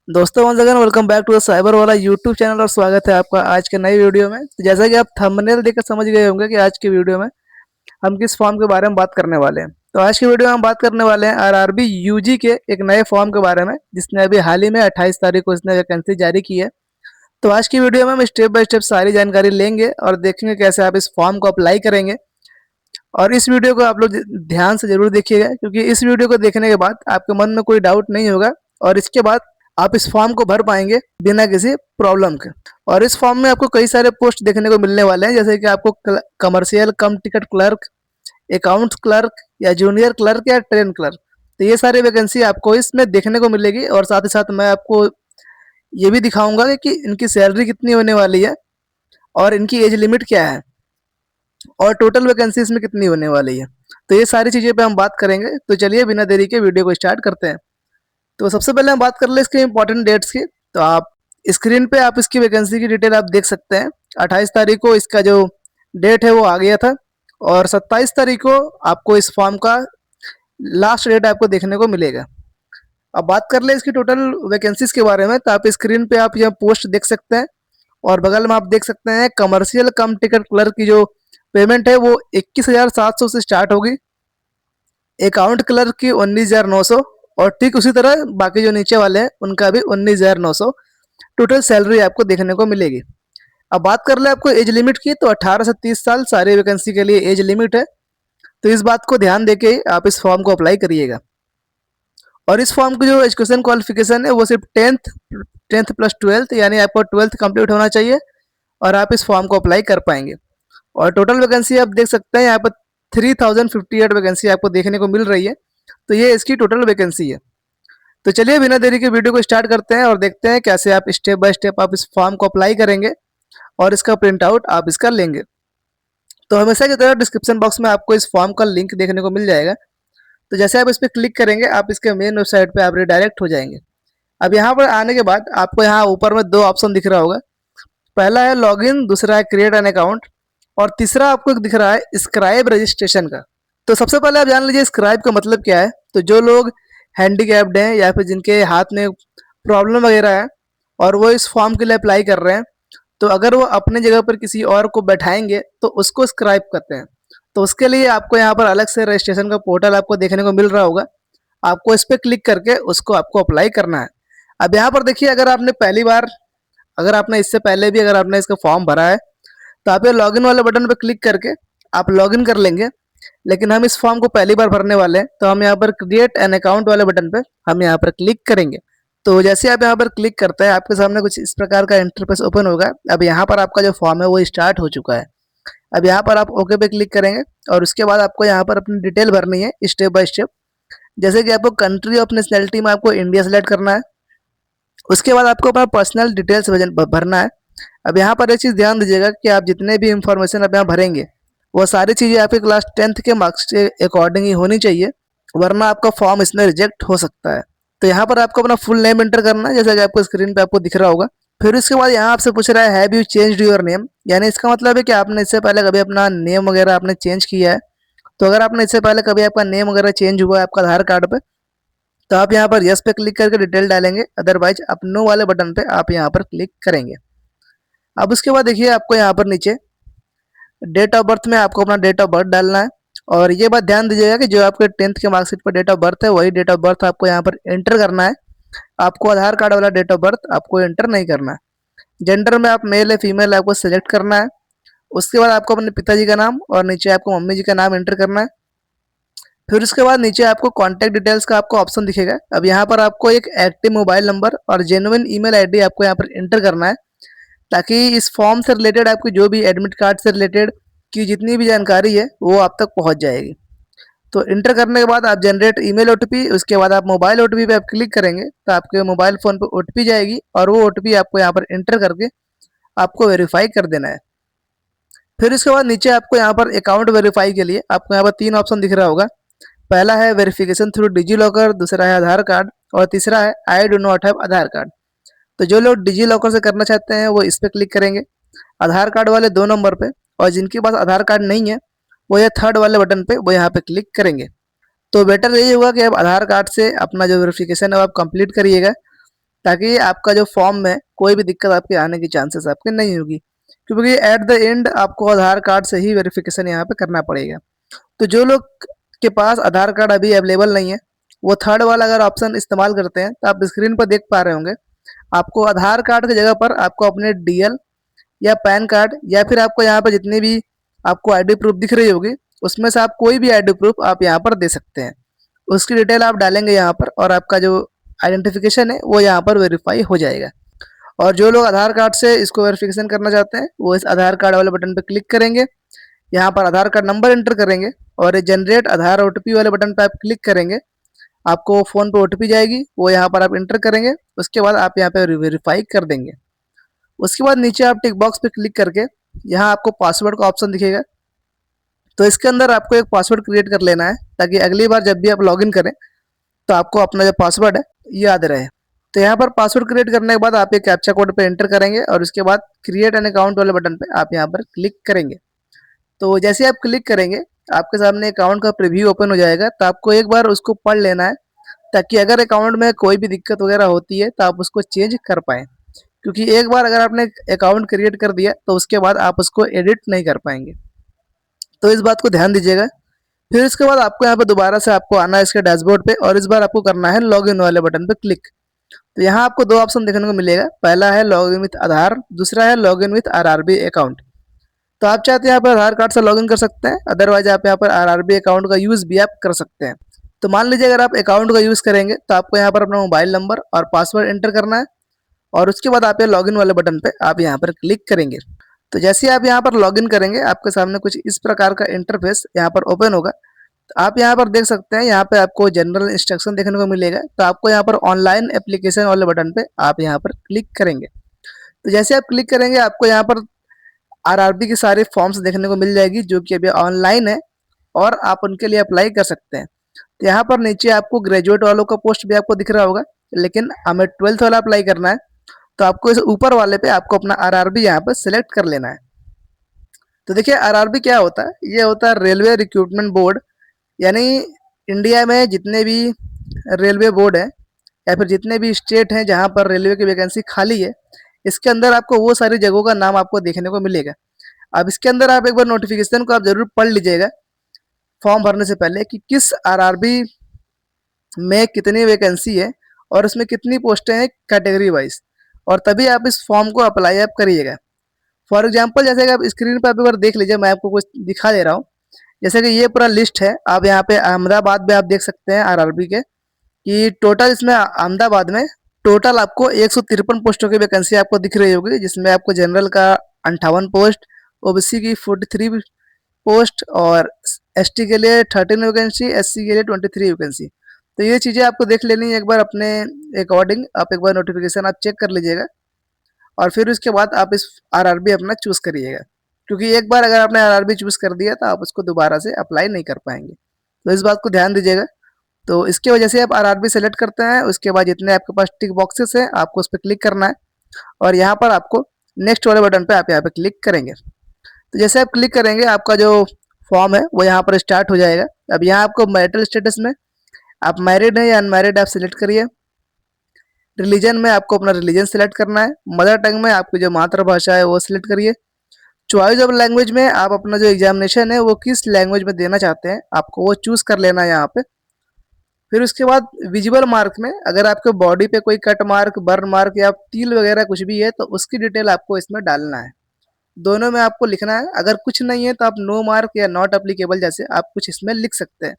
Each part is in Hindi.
दोस्तों once again welcome back to the cyber वाला यूट्यूब चैनल और स्वागत है आपका आज के नई वीडियो में। तो जैसा कि आप थंबनेल देखकर समझ गए होंगे कि आज की वीडियो में हम किस फॉर्म के बारे में बात करने वाले हैं। तो आज की वीडियो में हम बात करने वाले हैं आरआरबी यूजी के एक नए फॉर्म के बारे में, जिसने अभी हाल ही में 28 तारीख को इसने वैकेंसी जारी की है। तो आज की वीडियो में हम स्टेप बाय स्टेप सारी जानकारी लेंगे और देखेंगे कैसे आप इस फॉर्म को अप्लाई करेंगे। और इस वीडियो को आप लोग ध्यान से जरूर देखिएगा, क्योंकि इस वीडियो को देखने के बाद आपके मन में कोई डाउट नहीं होगा और इसके बाद आप इस फॉर्म को भर पाएंगे बिना किसी प्रॉब्लम के। और इस फॉर्म में आपको कई सारे पोस्ट देखने को मिलने वाले हैं, जैसे कि आपको कमर्शियल कम टिकट क्लर्क, अकाउंट्स क्लर्क या जूनियर क्लर्क या ट्रेन क्लर्क। तो ये सारी वैकेंसी आपको इसमें देखने को मिलेगी और साथ ही साथ मैं आपको ये भी दिखाऊंगा कि इनकी सैलरी कितनी होने वाली है और इनकी एज लिमिट क्या है और टोटल वैकेंसी इसमें कितनी होने वाली है। तो ये सारी चीज़ें पे हम बात करेंगे। तो चलिए बिना देरी के वीडियो को स्टार्ट करते हैं। तो सबसे पहले हम बात कर ले इसके इंपॉर्टेंट डेट्स की। तो आप स्क्रीन पे आप इसकी वैकेंसी की डिटेल आप देख सकते हैं। 28 तारीख को इसका जो डेट है वो आ गया था और 27 तारीख को आपको इस फॉर्म का लास्ट डेट आपको देखने को मिलेगा। अब बात कर ले इसकी टोटल वैकेंसीज के बारे में। तो आप स्क्रीन पे आप यह पोस्ट देख सकते हैं और बगल में आप देख सकते हैं कमर्शियल कम टिकट क्लर्क की जो पेमेंट है वो 21,700 से स्टार्ट होगी। अकाउंट क्लर्क की 19,900 और ठीक उसी तरह बाकी जो नीचे वाले हैं उनका भी 19,900 टोटल सैलरी आपको देखने को मिलेगी। अब बात कर ले आपको एज लिमिट की। तो 18 से 30 साल सारी वैकेंसी के लिए एज लिमिट है। तो इस बात को ध्यान देके आप इस फॉर्म को अप्लाई करिएगा। और इस फॉर्म की जो एजुकेशन क्वालिफिकेशन है वो सिर्फ टेंथ प्लस ट्वेल्थ, यानी आपको ट्वेल्थ कंप्लीट होना चाहिए और आप इस फॉर्म को अप्लाई कर पाएंगे। और टोटल वैकेंसी आप देख सकते हैं यहाँ पर 3058 वैकेंसी आपको देखने को मिल रही है। तो ये इसकी टोटल वैकेंसी है। तो चलिए बिना देरी के वीडियो को स्टार्ट करते हैं और देखते हैं कैसे आप स्टेप बाय स्टेप आप इस फॉर्म को अप्लाई करेंगे और इसका प्रिंट आउट आप इसका लेंगे। तो हमेशा की तरह डिस्क्रिप्शन बॉक्स में आपको इस फॉर्म का लिंक देखने को मिल जाएगा। तो जैसे आप इस पर क्लिक करेंगे आप इसके मेन वेबसाइट पे आप रिडायरेक्ट हो जाएंगे। अब यहाँ पर आने के बाद आपको यहाँ ऊपर में दो ऑप्शन दिख रहा होगा। पहला है लॉगिन, दूसरा है क्रिएट एन अकाउंट और तीसरा आपको दिख रहा है स्क्राइब रजिस्ट्रेशन का। तो सबसे पहले आप जान लीजिए स्क्राइब का मतलब क्या है। तो जो लोग हैंडीकैप्ड हैं या फिर जिनके हाथ में प्रॉब्लम वगैरह है और वो इस फॉर्म के लिए अप्लाई कर रहे हैं, तो अगर वो अपने जगह पर किसी और को बैठाएंगे तो उसको स्क्राइब करते हैं। तो उसके लिए आपको यहाँ पर अलग से रजिस्ट्रेशन का पोर्टल आपको देखने को मिल रहा होगा। आपको इस पर क्लिक करके उसको आपको अप्लाई करना है। अब यहाँ पर देखिए, अगर आपने इससे पहले भी अगर आपने इसका फॉर्म भरा है तो आप ये लॉगिन वाले बटन पर क्लिक करके आप लॉगिन कर लेंगे। लेकिन हम इस फॉर्म को पहली बार भरने वाले हैं तो हम यहाँ पर क्रिएट एन अकाउंट वाले बटन पे हम यहाँ पर क्लिक करेंगे। तो जैसे आप यहाँ पर क्लिक करते हैं आपके सामने कुछ इस प्रकार का इंटरफेस ओपन होगा। अब यहाँ पर आपका जो फॉर्म है वो स्टार्ट हो चुका है। अब यहाँ पर आप ओके पे क्लिक करेंगे और उसके बाद आपको यहाँ पर अपनी डिटेल भरनी है स्टेप बाय स्टेप। जैसे कि आपको कंट्री ऑफ नेशनलिटी में आपको इंडिया सेलेक्ट करना है। उसके बाद आपको अपना पर्सनल डिटेल्स भरना है। अब यहाँ पर एक चीज़ ध्यान दीजिएगा कि आप जितने भी इंफॉर्मेशन आप यहाँ भरेंगे वो सारी चीज़ें आपके क्लास 10th के मार्क्स के अकॉर्डिंग ही होनी चाहिए, वरना आपका फॉर्म इसमें रिजेक्ट हो सकता है। तो यहाँ पर आपको अपना फुल नेम एंटर करना है, जैसा कि आपको स्क्रीन पे आपको दिख रहा होगा। फिर उसके बाद यहाँ आपसे पूछ रहा है have you changed your name, यानी इसका मतलब है कि आपने इससे पहले कभी अपना नेम वगैरह आपने चेंज किया है। तो अगर आपने इससे पहले कभी आपका नेम वगैरह चेंज हुआ है आपका आधार कार्ड पे, तो आप यहाँ पर यस पे क्लिक करके डिटेल डालेंगे। अदरवाइज आप नो वाले बटन पे आप यहाँ पर क्लिक करेंगे। अब उसके बाद देखिए आपको यहाँ पर नीचे डेट ऑफ बर्थ में आपको अपना डेट ऑफ बर्थ डालना है। और ये बात ध्यान दीजिएगा कि जो आपके 10th के मार्कशीट पर डेट ऑफ बर्थ है वही डेट ऑफ बर्थ आपको यहाँ पर एंटर करना है। आपको आधार कार्ड वाला डेट ऑफ बर्थ आपको एंटर नहीं करना है। जेंडर में आप मेल है फीमेल आपको सेलेक्ट करना है। उसके बाद आपको अपने पिताजी का नाम और नीचे आपको मम्मी जी का नाम एंटर करना है। फिर उसके बाद नीचे आपको कॉन्टैक्ट डिटेल्स का आपको ऑप्शन दिखेगा। अब यहाँ पर आपको एक एक्टिव मोबाइल नंबर और जेन्युइन ईमेल आईडी आपको यहाँ पर एंटर करना है, ताकि इस फॉर्म से रिलेटेड आपकी जो भी एडमिट कार्ड से रिलेटेड की जितनी भी जानकारी है वो आप तक पहुँच जाएगी। तो इंटर करने के बाद आप जनरेट ईमेल ओटीपी, उसके बाद आप मोबाइल ओटीपी पे आप क्लिक करेंगे तो आपके मोबाइल फ़ोन पे ओटीपी जाएगी और वो ओटीपी आपको यहाँ पर इंटर करके आपको वेरीफाई कर देना है। फिर इसके बाद नीचे आपको यहाँ पर अकाउंट वेरीफाई के लिए आपको यहाँ पर 3 ऑप्शन दिख रहा होगा। पहला है वेरिफिकेशन थ्रू डिजी लॉकर, दूसरा है आधार कार्ड और तीसरा है I do not have Aadhaar card. तो जो लोग डिजी लॉकर से करना चाहते हैं वो इस पर क्लिक करेंगे, आधार कार्ड वाले 2 नंबर पे, और जिनके पास आधार कार्ड नहीं है वो ये थर्ड वाले बटन पे वो यहाँ पे क्लिक करेंगे। तो बेटर यही होगा कि आप आधार कार्ड से अपना जो वेरिफिकेशन है वो आप कंप्लीट करिएगा, ताकि आपका जो फॉर्म में कोई भी दिक्कत आपके आने की चांसेस आपके नहीं होगी, क्योंकि एट द एंड आपको आधार कार्ड से ही वेरिफिकेशन यहाँ पे करना पड़ेगा। तो जो लोग के पास आधार कार्ड अभी अवेलेबल नहीं है, वो थर्ड वाला अगर ऑप्शन इस्तेमाल करते हैं, तो आप स्क्रीन पर देख पा रहे होंगे आपको आधार कार्ड की जगह पर आपको अपने डीएल या पैन कार्ड या फिर आपको यहाँ पर जितनी भी आपको आईडी प्रूफ दिख रही होगी, उसमें से आप कोई भी आईडी प्रूफ आप यहाँ पर दे सकते हैं। उसकी डिटेल आप डालेंगे यहाँ पर और आपका जो आइडेंटिफिकेशन है वो यहाँ पर वेरीफाई हो जाएगा। और जो लोग आधार कार्ड से इसको वेरिफिकेशन करना चाहते हैं, वो इस आधार कार्ड वाले बटन पर क्लिक करेंगे, यहाँ पर आधार कार्ड नंबर एंटर करेंगे और ये जनरेट आधार ओटीपी वाले बटन पर आप क्लिक करेंगे। आपको फ़ोन पे ओटीपी जाएगी, वो यहाँ पर आप एंटर करेंगे, उसके बाद आप यहाँ पे वेरीफाई कर देंगे। उसके बाद नीचे आप टिक बॉक्स पे क्लिक करके यहाँ आपको पासवर्ड का ऑप्शन दिखेगा, तो इसके अंदर आपको एक पासवर्ड क्रिएट कर लेना है, ताकि अगली बार जब भी आप लॉगिन करें तो आपको अपना जो पासवर्ड है याद रहे। तो यहाँ पर पासवर्ड क्रिएट करने के बाद आप ये कैप्चा कोड पे एंटर करेंगे और उसके बाद क्रिएट एन अकाउंट वाले बटन पे आप यहाँ पर क्लिक करेंगे। तो जैसे आप क्लिक करेंगे, आपके सामने अकाउंट का प्रीव्यू ओपन हो जाएगा, तो आपको एक बार उसको पढ़ लेना है, ताकि अगर अकाउंट में कोई भी दिक्कत वगैरह होती है तो आप उसको चेंज कर पाएँ। क्योंकि एक बार अगर आपने अकाउंट क्रिएट कर दिया तो उसके बाद आप उसको एडिट नहीं कर पाएंगे, तो इस बात को ध्यान दीजिएगा। फिर इसके बाद आपको यहाँ पे दोबारा से आपको आना है इसके डैशबोर्ड पे और इस बार आपको करना है लॉगिन वाले बटन पे क्लिक। तो यहाँ आपको दो ऑप्शन देखने को मिलेगा, पहला है लॉगिन विथ आधार, दूसरा है लॉगिन विथ आरआरबी अकाउंट। तो आप चाहते हैं यहाँ पर आधार कार्ड से लॉगिन कर सकते हैं, अदरवाइज आप यहाँ पर आरआरबी अकाउंट का यूज़ भी आप कर सकते हैं। तो मान लीजिए अगर आप अकाउंट का यूज़ करेंगे तो आपको यहाँ पर अपना मोबाइल नंबर और पासवर्ड एंटर करना है और उसके बाद आप ये लॉगिन वाले बटन पे आप यहाँ पर क्लिक करेंगे। तो जैसे आप यहाँ पर लॉगिन करेंगे, आपके सामने कुछ इस प्रकार का इंटरफेस यहाँ पर ओपन होगा। तो आप यहाँ पर देख सकते हैं, यहाँ पे आपको जनरल इंस्ट्रक्शन देखने को मिलेगा, तो आपको यहाँ पर ऑनलाइन एप्लीकेशन वाले बटन पे आप यहाँ पर क्लिक करेंगे। तो जैसे आप क्लिक करेंगे, आपको यहाँ पर आरआरबी की सारे फॉर्म्स देखने को मिल जाएगी, जो कि अभी ऑनलाइन है और आप उनके लिए अप्लाई कर सकते हैं। तो यहाँ पर नीचे आपको ग्रेजुएट वालों का पोस्ट भी आपको दिख रहा होगा, लेकिन हमें 12th वाला अप्लाई करना है, तो आपको इस ऊपर वाले पे आपको अपना आरआरबी यहाँ पर सिलेक्ट कर लेना है। तो देखिए आरआरबी क्या होता है, ये होता है रेलवे रिक्रूटमेंट बोर्ड, यानी इंडिया में जितने भी रेलवे बोर्ड है या फिर जितने भी स्टेट हैं जहाँ पर रेलवे की वैकेंसी खाली है, इसके अंदर आपको वो सारी जगहों का नाम आपको देखने को मिलेगा। अब इसके अंदर आप एक बार नोटिफिकेशन को आप जरूर पढ़ लीजिएगा फॉर्म भरने से पहले, कि किस आरआरबी में कितनी वैकेंसी है और उसमें कितनी पोस्टें हैं कैटेगरी वाइज, और तभी आप इस फॉर्म को अप्लाई आप करिएगा। फॉर एग्जाम्पल जैसे कि आप स्क्रीन पर आप एक बार देख लीजिए, मैं आपको कुछ दिखा दे रहा हूँ। जैसे कि ये पूरा लिस्ट है, आप यहाँ पे अहमदाबाद में आप देख सकते हैं आरआरबी के, कि टोटल इसमें अहमदाबाद में टोटल आपको 153 पोस्टों की वैकेंसी आपको दिख रही होगी, जिसमें आपको जनरल का 58 पोस्ट, ओबीसी की 43 पोस्ट और एसटी के लिए 13 वैकेंसी, एससी के लिए 23 वैकेंसी। तो ये चीज़ें आपको देख लेनी है एक बार अपने अकॉर्डिंग, आप एक बार नोटिफिकेशन आप चेक कर लीजिएगा और फिर उसके बाद आप इस आरआरबी अपना चूज़ करिएगा, क्योंकि एक बार अगर आपने आरआरबी चूज़ कर दिया तो आप उसको दोबारा से अप्लाई नहीं कर पाएंगे, तो इस बात को ध्यान दीजिएगा। तो इसकी वजह से आप आरआरबी सेलेक्ट करते हैं, उसके बाद जितने आपके पास टिक बॉक्सेस हैं आपको उस पर क्लिक करना है और यहाँ पर आपको नेक्स्ट वाले बटन पे आप यहाँ पे क्लिक करेंगे। तो जैसे आप क्लिक करेंगे, आपका जो फॉर्म है वो यहाँ पर स्टार्ट हो जाएगा। अब यहाँ आपको मैरिटल स्टेटस में आप मैरिड है या अनमैरिड आप सिलेक्ट करिए। रिलीजन में आपको अपना रिलीजन सेलेक्ट करना है। मदर टंग में आपकी जो मातृभाषा है वो सिलेक्ट करिए। चॉइस ऑफ लैंग्वेज में आप अपना जो एग्जामिनेशन है वो किस लैंग्वेज में देना चाहते हैं आपको वो चूज़ कर लेना है यहाँ पे। फिर उसके बाद विजिबल मार्क में अगर आपके बॉडी पे कोई कट मार्क, बर्न मार्क या तील वगैरह कुछ भी है तो उसकी डिटेल आपको इसमें डालना है। दोनों में आपको लिखना है। अगर कुछ नहीं है तो आप नो मार्क या नॉट अप्लीकेबल जैसे आप कुछ इसमें लिख सकते हैं।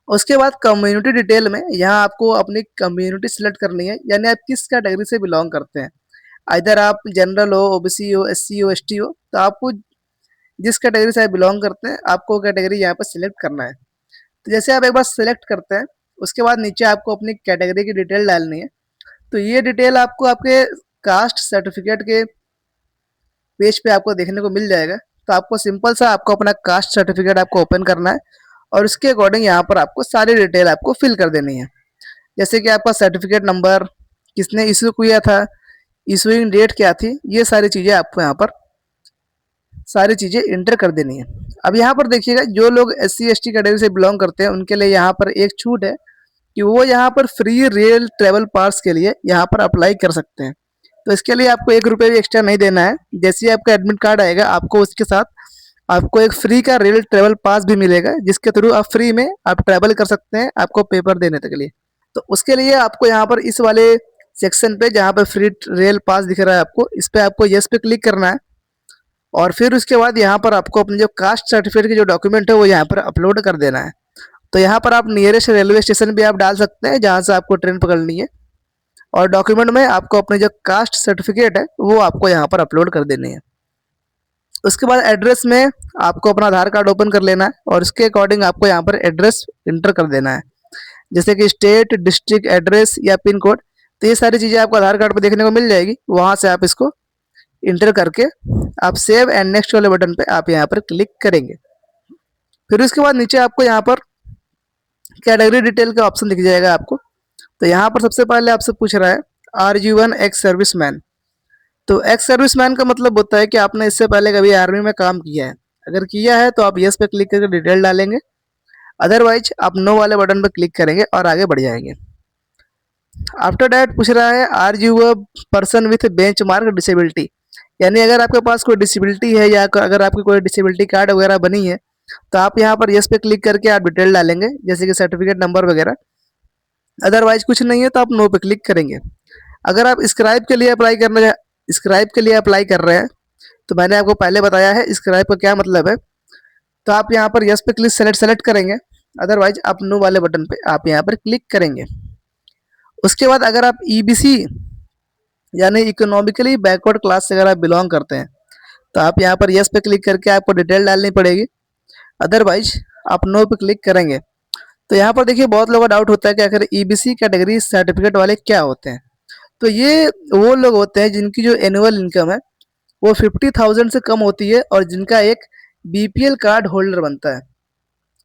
उसके बाद कम्युनिटी डिटेल में यहाँ आपको अपनी कम्युनिटी सिलेक्ट करनी है, यानी आप किस कैटेगरी से बिलोंग करते हैं। इधर आप जनरल हो, ओबीसी हो, एससी हो, एसटी हो, तो आपको जिस कैटेगरी से आप बिलोंग करते हैं आपको कैटेगरी यहाँ पर सिलेक्ट करना है। तो जैसे आप एक बार सिलेक्ट करते हैं, उसके बाद नीचे आपको अपनी कैटेगरी की डिटेल डालनी है। तो ये डिटेल आपको आपके कास्ट सर्टिफिकेट के पेज पे आपको देखने को मिल जाएगा। तो आपको सिंपल सा आपको अपना कास्ट सर्टिफिकेट आपको ओपन करना है और उसके अकॉर्डिंग यहाँ पर आपको सारी डिटेल आपको फिल कर देनी है। जैसे कि आपका सर्टिफिकेट नंबर, किसने इशू किया था, इशूइंग डेट क्या थी, ये सारी चीज़ें आपको यहाँ पर सारी चीज़ें इंटर कर देनी है। अब यहाँ पर देखिएगा, जो लोग SC ST कैटेगरी से बिलोंग करते हैं उनके लिए यहाँ पर एक छूट है कि वो यहाँ पर फ्री रेल ट्रेवल पास के लिए यहाँ पर अप्लाई कर सकते हैं। तो इसके लिए आपको 1 रुपये भी एक्स्ट्रा नहीं देना है। जैसे ही आपका एडमिट कार्ड आएगा, आपको उसके साथ आपको एक फ्री का रेल ट्रेवल पास भी मिलेगा, जिसके थ्रू आप फ्री में आप ट्रैवल कर सकते हैं आपको पेपर देने तक के लिए। तो उसके लिए आपको यहाँ पर इस वाले सेक्शन पे जहाँ पर फ्री रेल पास दिख रहा है आपको, इस पे आपको यस पे क्लिक करना है और फिर उसके बाद यहाँ पर आपको अपने जो कास्ट सर्टिफिकेट के जो डॉक्यूमेंट है वो यहाँ पर अपलोड कर देना है। तो यहाँ पर आप नियरेस्ट रेलवे स्टेशन भी आप डाल सकते हैं जहाँ से आपको ट्रेन पकड़नी है, और डॉक्यूमेंट में आपको अपने जो कास्ट सर्टिफिकेट है वो आपको यहाँ पर अपलोड कर देनी है। उसके बाद एड्रेस में आपको अपना आधार कार्ड ओपन कर लेना है और उसके अकॉर्डिंग आपको यहाँ पर एड्रेस इंटर कर देना है, जैसे कि स्टेट, डिस्ट्रिक्ट एड्रेस या पिन कोड। तो ये सारी चीज़ें आपको आधार कार्ड पर देखने को मिल जाएगी। वहाँ से आप इसको इंटर करके आप सेव एंड नेक्स्ट वाले बटन पे आप यहाँ पर क्लिक करेंगे। फिर उसके बाद नीचे आपको यहाँ पर कैटेगरी डिटेल का ऑप्शन दिख जाएगा आपको। तो यहाँ पर सबसे पहले आपसे पूछ रहा है are you an ex serviceman. तो एक्स सर्विसमैन का मतलब होता है कि आपने इससे पहले कभी आर्मी में काम किया है। अगर किया है तो आप यस पे क्लिक करके डिटेल डालेंगे, अदरवाइज आप नो वाले बटन पर क्लिक करेंगे और आगे बढ़ जाएंगे। आफ्टर डैट पूछ रहा है are you a person with benchmark disability, यानी अगर आपके पास कोई डिसेबिलिटी है या अगर आपकी कोई डिसेबिलिटी कार्ड वगैरह बनी है तो आप यहाँ पर यस पे क्लिक करके आप डिटेल डालेंगे, जैसे कि सर्टिफिकेट नंबर वगैरह। अदरवाइज कुछ नहीं है तो आप नो पे क्लिक करेंगे। अगर आप स्क्राइब के लिए अप्लाई कर रहे हैं तो मैंने आपको पहले बताया है स्क्राइब का क्या मतलब है। तो आप यहाँ पर यस पे क्लिक सेलेक्ट करेंगे, अदरवाइज आप नो वाले बटन पे आप यहाँ पर क्लिक करेंगे। उसके बाद अगर आप ईबीसी यानी इकोनॉमिकली बैकवर्ड क्लास से अगर आप बिलोंग करते हैं तो आप यहाँ पर यस पे क्लिक करके आपको डिटेल डालनी पड़ेगी, अदरवाइज आप नो पे क्लिक करेंगे। तो यहाँ पर देखिए बहुत लोगों का डाउट होता है कि आखिर ईबीसी कैटेगरी सर्टिफिकेट वाले क्या होते हैं। तो ये वो लोग होते हैं जिनकी जो एनुअल इनकम है वो 50,000 से कम होती है और जिनका एक बीपीएल कार्ड होल्डर बनता है।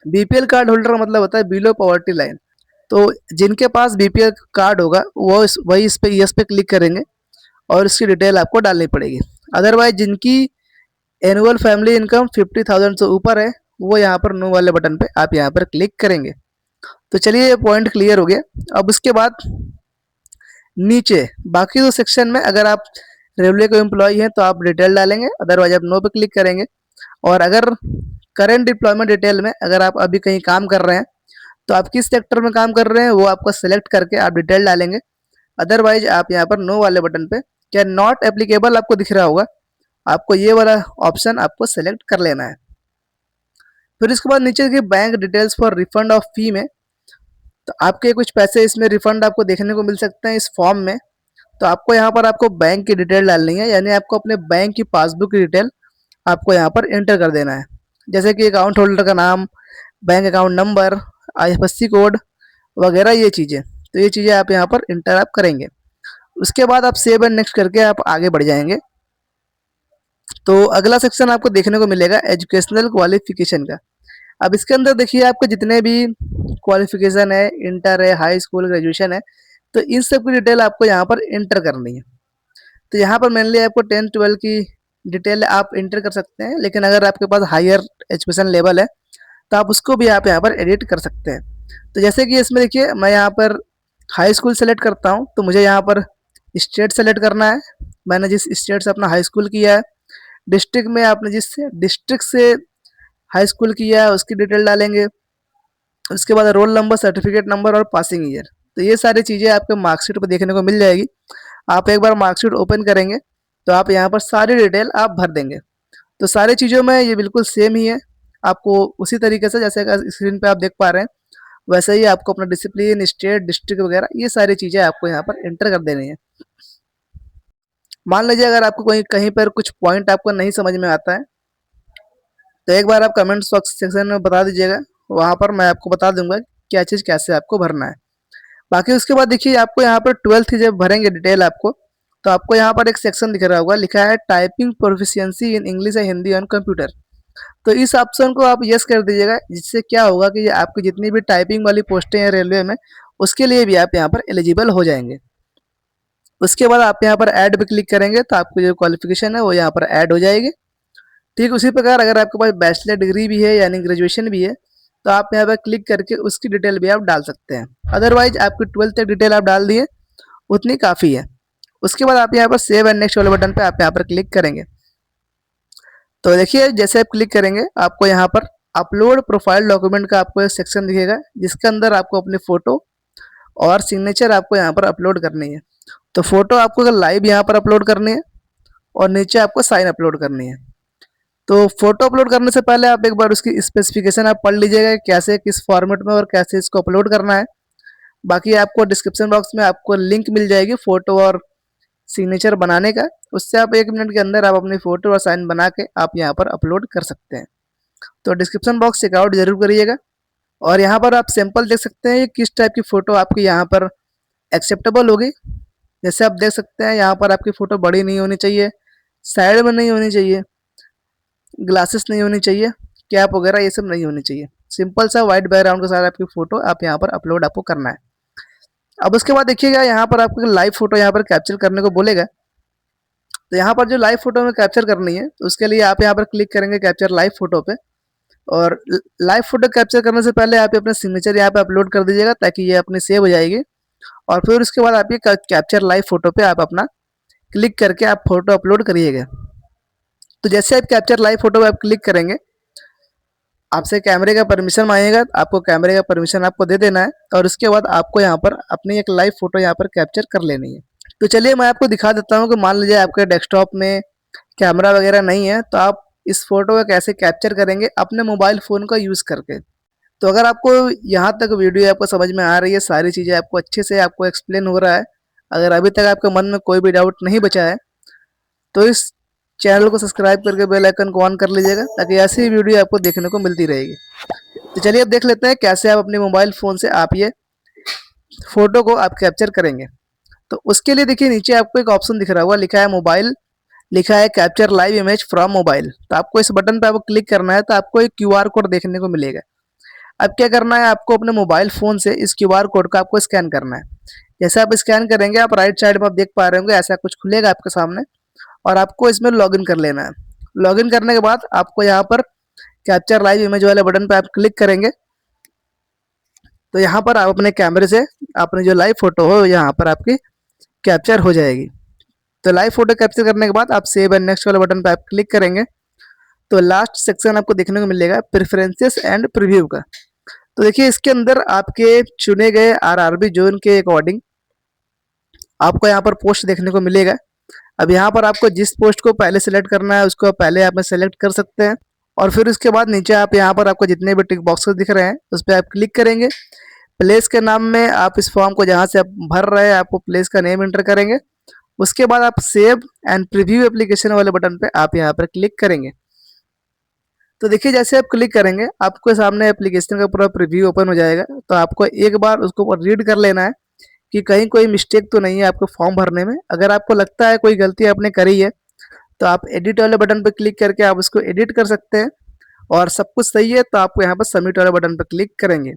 बीपीएल कार्ड होल्डर का मतलब होता है बिलो पॉवर्टी लाइन। तो जिनके पास बीपीएल कार्ड होगा वो वही इस पे यस पे क्लिक करेंगे और इसकी डिटेल आपको डालनी पड़ेगी। अदरवाइज जिनकी एनुअल फैमिली इनकम 50,000 से ऊपर है वो यहाँ पर नो वाले बटन पे आप यहाँ पर क्लिक करेंगे। तो चलिए ये पॉइंट क्लियर हो गया। अब उसके बाद नीचे बाकी दो सेक्शन में अगर आप रेलवे के एम्प्लॉय हैं तो आप डिटेल डालेंगे, अदरवाइज आप नो पे क्लिक करेंगे। और अगर करंट डिप्लॉयमेंट डिटेल में अगर आप अभी कहीं काम कर रहे हैं तो आप किस सेक्टर में काम कर रहे हैं वो आपको सेलेक्ट करके आप डिटेल डालेंगे, अदरवाइज आप यहाँ पर नो वाले बटन पे क्या नॉट एप्लीकेबल आपको दिख रहा होगा, आपको ये वाला ऑप्शन आपको सेलेक्ट कर लेना है। फिर इसके बाद नीचे देखिए bank details for refund of fee में, तो आपके कुछ पैसे इसमें रिफंड आपको देखने को मिल सकते हैं इस फॉर्म में। तो आपको यहाँ पर आपको बैंक की डिटेल डालनी है, यानी आपको अपने बैंक की पासबुक की डिटेल आपको यहाँ पर एंटर कर देना है, जैसे कि अकाउंट होल्डर का नाम, bank account number, IFSC code वगैरह ये चीज़ें। तो ये चीज़ें आप यहाँ पर इंटर आप करेंगे। उसके बाद आप सेव एंड नेक्स्ट करके आप आगे बढ़ जाएंगे। तो अगला सेक्शन आपको देखने को मिलेगा एजुकेशनल क्वालिफिकेशन का। अब इसके अंदर देखिए आपके जितने भी क्वालिफिकेशन है, इंटर है, हाई स्कूल, ग्रेजुएशन है, तो इन सब की डिटेल आपको यहाँ पर इंटर करनी है। तो यहाँ पर मेनली आपको 10-12 की डिटेल आप इंटर कर सकते हैं, लेकिन अगर आपके पास हायर एजुकेशन लेवल है तो आप उसको भी आप यहाँ पर एडिट कर सकते हैं। तो जैसे कि इसमें देखिए मैं यहाँ पर हाई स्कूल सेलेक्ट करता हूँ तो मुझे यहाँ पर स्टेट सेलेक्ट करना है, मैंने जिस स्टेट से अपना हाई स्कूल किया है। डिस्ट्रिक्ट में आपने जिस डिस्ट्रिक्ट से हाई स्कूल किया है उसकी डिटेल डालेंगे। उसके बाद रोल नंबर, सर्टिफिकेट नंबर और पासिंग ईयर। तो ये सारी चीज़ें आपके मार्कशीट पर देखने को मिल जाएगी। आप एक बार मार्कशीट ओपन करेंगे तो आप यहाँ पर सारी डिटेल आप भर देंगे। तो सारी चीज़ों में ये बिल्कुल सेम ही है, आपको उसी तरीके से जैसे स्क्रीन पे आप देख पा रहे हैं वैसे ही आपको अपना डिसिप्लिन, स्टेट, डिस्ट्रिक्ट वगैरह ये सारी चीज़ें आपको यहाँ पर एंटर कर देनी है। मान लीजिए अगर आपको कहीं पर कुछ पॉइंट आपको नहीं समझ में आता है तो एक बार आप कमेंट बॉक्स सेक्शन में बता दीजिएगा, वहाँ पर मैं आपको बता दूंगा क्या चीज़ कैसे आपको भरना है। बाकी उसके बाद देखिए आपको यहाँ पर 12th की जब भरेंगे डिटेल आपको, तो आपको यहाँ पर एक सेक्शन दिख रहा होगा, लिखा है टाइपिंग प्रोफिशिएंसी इन इंग्लिश या हिंदी ऑन कंप्यूटर। तो इस ऑप्शन को आप यस कर दीजिएगा, जिससे क्या होगा कि आपकी जितनी भी टाइपिंग वाली पोस्टें हैं रेलवे में उसके लिए भी आप यहाँ पर एलिजिबल हो जाएंगे। उसके बाद आप यहाँ पर ऐड पे क्लिक करेंगे तो आपकी जो क्वालिफिकेशन है वो यहाँ पर ऐड हो जाएगी। ठीक उसी प्रकार अगर आपके पास बैचलर डिग्री भी है यानी ग्रेजुएशन भी है तो आप यहाँ पर क्लिक करके उसकी डिटेल भी आप डाल सकते हैं। अदरवाइज आपकी 12th तक डिटेल आप डाल दिए उतनी काफ़ी है। उसके बाद आप यहाँ पर सेव एंड नेक्स्ट वाले बटन पे आप यहाँ पर क्लिक करेंगे। तो देखिए जैसे आप क्लिक करेंगे आपको यहाँ पर अपलोड प्रोफाइल डॉक्यूमेंट का आपको एक सेक्शन दिखेगा, जिसके अंदर आपको अपनी फ़ोटो और सिग्नेचर आपको यहाँ पर अपलोड करनी है। तो फ़ोटो आपको अगर लाइव यहाँ पर अपलोड करनी है और नीचे आपको साइन अपलोड करनी है। तो फ़ोटो अपलोड करने से पहले आप एक बार उसकी स्पेसिफिकेशन आप पढ़ लीजिएगा, कैसे किस फॉर्मेट में और कैसे इसको अपलोड करना है। बाकी आपको डिस्क्रिप्शन बॉक्स में आपको लिंक मिल जाएगी फ़ोटो और सिग्नेचर बनाने का, उससे आप 1 मिनट के अंदर आप अपनी फ़ोटो और साइन बना के आप यहाँ पर अपलोड कर सकते हैं। तो डिस्क्रिप्शन बॉक्स चेकआउट जरूर करिएगा। और यहाँ पर आप सैंपल देख सकते हैं किस टाइप की फ़ोटो आपकी यहाँ पर एक्सेप्टेबल होगी। जैसे आप देख सकते हैं यहाँ पर आपकी फ़ोटो बड़ी नहीं होनी चाहिए, साइड में नहीं होनी चाहिए, ग्लासेस नहीं होनी चाहिए, कैप वगैरह ये सब नहीं होनी चाहिए। सिंपल सा वाइट बैकग्राउंड के साथ आपकी फ़ोटो आप यहाँ पर अपलोड आपको करना है। अब उसके बाद देखिएगा यहाँ पर आपको लाइव फ़ोटो यहाँ पर कैप्चर करने को बोलेगा। तो यहाँ पर जो लाइव फ़ोटो में कैप्चर करनी है तो उसके लिए आप यहाँ पर क्लिक करेंगे कैप्चर लाइव फ़ोटो पे। और लाइव फ़ोटो कैप्चर करने से पहले आप अपना सिग्नेचर यहाँ पे अपलोड कर दीजिएगा, ताकि ये अपनी सेव हो जाएगी। और फिर उसके बाद आप ये कैप्चर लाइव फ़ोटो पे आप अपना क्लिक करके आप फ़ोटो अपलोड करिएगा। तो जैसे आप कैप्चर लाइव फ़ोटो पे आप क्लिक करेंगे आपसे कैमरे का परमिशन मांगेगा, आपको कैमरे का परमिशन आपको दे देना है। और उसके बाद आपको यहाँ पर अपनी एक लाइव फ़ोटो यहाँ पर कैप्चर कर लेनी है। तो चलिए मैं आपको दिखा देता हूँ कि मान लीजिए आपके डेस्कटॉप में कैमरा वगैरह नहीं है, तो आप इस फ़ोटो को कैसे कैप्चर करेंगे अपने मोबाइल फ़ोन का यूज़ करके। तो अगर आपको यहाँ तक वीडियो आपको समझ में आ रही है, सारी चीज़ें आपको अच्छे से आपको एक्सप्लेन हो रहा है, अगर अभी तक आपके मन में कोई भी डाउट नहीं बचा है, तो इस चैनल को सब्सक्राइब करके बेल आइकन को ऑन कर लीजिएगा, ताकि ऐसी ही वीडियो आपको देखने को मिलती रहेगी। तो चलिए अब देख लेते हैं कैसे आप अपने मोबाइल फ़ोन से आप ये फ़ोटो को आप कैप्चर करेंगे। तो उसके लिए देखिए नीचे आपको एक ऑप्शन दिख रहा होगा, लिखा है मोबाइल, लिखा है capture live image from mobile. तो आपको इस बटन पर आपको क्लिक करना है, तो आपको एक क्यूआर कोड देखने को मिलेगा। अब क्या करना है, आपको अपने मोबाइल फ़ोन से इस क्यूआर कोड को आपको स्कैन करना है। जैसे आप स्कैन करेंगे आप राइट साइड में आप देख पा रहे होंगे ऐसा कुछ खुलेगा आपके सामने, और आपको इसमें लॉगिन कर लेना है। लॉगिन करने के बाद आपको यहाँ पर कैप्चर लाइव इमेज वाले बटन पर आप क्लिक करेंगे। तो यहाँ पर आप अपने कैमरे से अपनी जो लाइव फ़ोटो हो यहाँ पर आपकी कैप्चर हो जाएगी। तो लाइव फ़ोटो कैप्चर करने के बाद आप सेव एंड नेक्स्ट वाले बटन पर आप क्लिक करेंगे। तो लास्ट सेक्शन आपको देखने को मिलेगा प्रेफरेंसेस एंड प्रीव्यू का। तो देखिए इसके अंदर आपके चुने गए आरआरबी जोन के अकॉर्डिंग आपको यहाँ पर पोस्ट देखने को मिलेगा। अब यहाँ पर आपको जिस पोस्ट को पहले सेलेक्ट करना है उसको पहले आप सेलेक्ट कर सकते हैं। और फिर उसके बाद नीचे आप यहाँ पर आपको जितने भी टिक बॉक्सेस दिख रहे हैं उस पर आप क्लिक करेंगे। प्लेस के नाम में आप इस फॉर्म को जहाँ से आप भर रहे हैं आपको प्लेस का नेम एंटर करेंगे। उसके बाद आप सेव एंड प्रीव्यू एप्लीकेशन वाले बटन पे आप यहाँ पर क्लिक करेंगे। तो देखिए जैसे आप क्लिक करेंगे आपके सामने एप्लीकेशन का पूरा प्रीव्यू ओपन हो जाएगा। तो आपको एक बार उसको रीड कर लेना है कि कहीं कोई मिस्टेक तो नहीं है आपको फॉर्म भरने में। अगर आपको लगता है कोई गलती आपने करी है तो आप एडिट वाले बटन पर क्लिक करके आप उसको एडिट कर सकते हैं। और सब कुछ सही है तो आपको यहाँ पर सबमिट वाले बटन पर क्लिक करेंगे।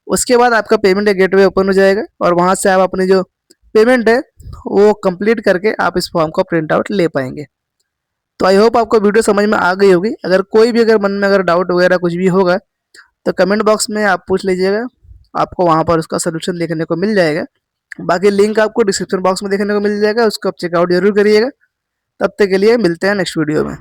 उसके बाद आपका पेमेंट गेटवे ओपन हो जाएगा और वहाँ से आप अपनी जो पेमेंट है वो कंप्लीट करके आप इस फॉर्म का प्रिंट आउट ले पाएंगे। तो आई होप आपको वीडियो समझ में आ गई होगी। अगर कोई भी अगर मन में अगर डाउट वगैरह कुछ भी होगा तो कमेंट बॉक्स में आप पूछ लीजिएगा, आपको वहाँ पर उसका सोल्यूशन देखने को मिल जाएगा। बाकी लिंक आपको डिस्क्रिप्शन बॉक्स में देखने को मिल जाएगा, उसको आप चेकआउट जरूर करिएगा। तब तक के लिए मिलते हैं नेक्स्ट वीडियो में।